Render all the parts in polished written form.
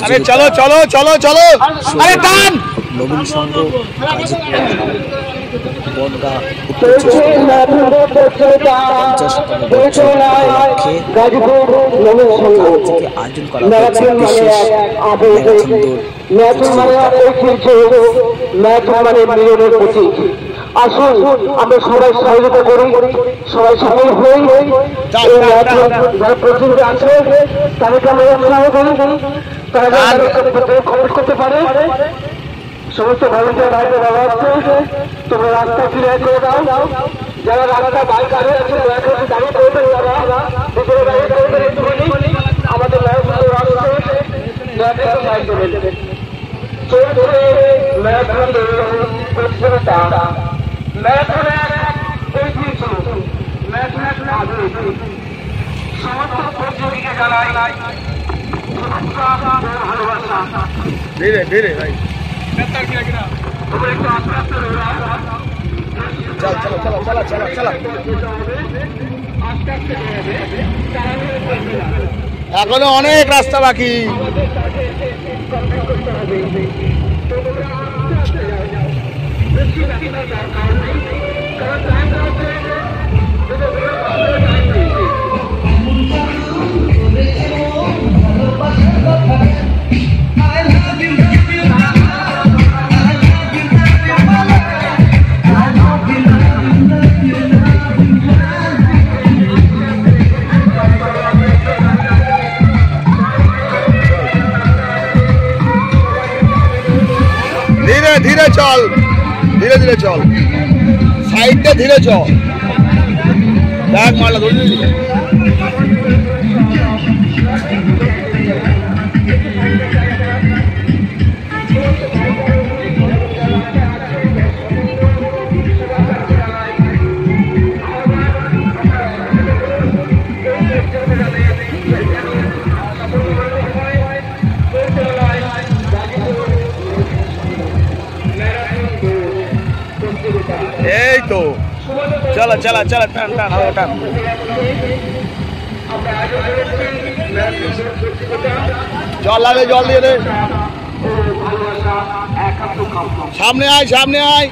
আরে চলো চলো চলো চলো, আরে টান। নবীন সংঘ বনগা আয়োজন করা হয়েছে বিশেষ আসুন আমরা সবাই সহযোগিতা করি, সবাই সফল হই। যারা প্রতিযোগী আছে তাদেরকে আমরা উৎসাহ করি, তারা খরচ করতে পারে। সমস্ত ভলেন্টিয়ার ভাইদের ব্যবহার হচ্ছে, তোমরা রাস্তা ক্লিয়ার করে দাও। যারা রাস্তা বাইক আগে আছে দাঁড়িয়ে করবেন, তারা ভিতরে দাঁড়িয়ে করবেন একটুখানি। আমাদের ম্যারাথন প্রতিযোগিতা সমস্ত প্রতিযোগীকে জানাই ভালোবাসা। ধীরে ধীরে ভাই, চল চলো চলো চলো চলো চলো, এখনো অনেক রাস্তা বাকি। ধীরে ধীরে চল, ধীরে ধীরে চল, সাইডে ধীরে চল। ব্যাগ মারলা ধরে এই তো, চলো চলো চলো, টান টান হবে টান। জল লাগে, জল দিয়ে দে। সামনে আয়, সামনে আয়।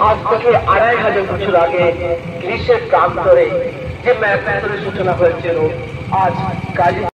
আজ থেকে 2500 বছর আগে গ্রীষ্মের প্রান্তরে যে ম্যারাথনের সূচনা হয়েছিল, আজ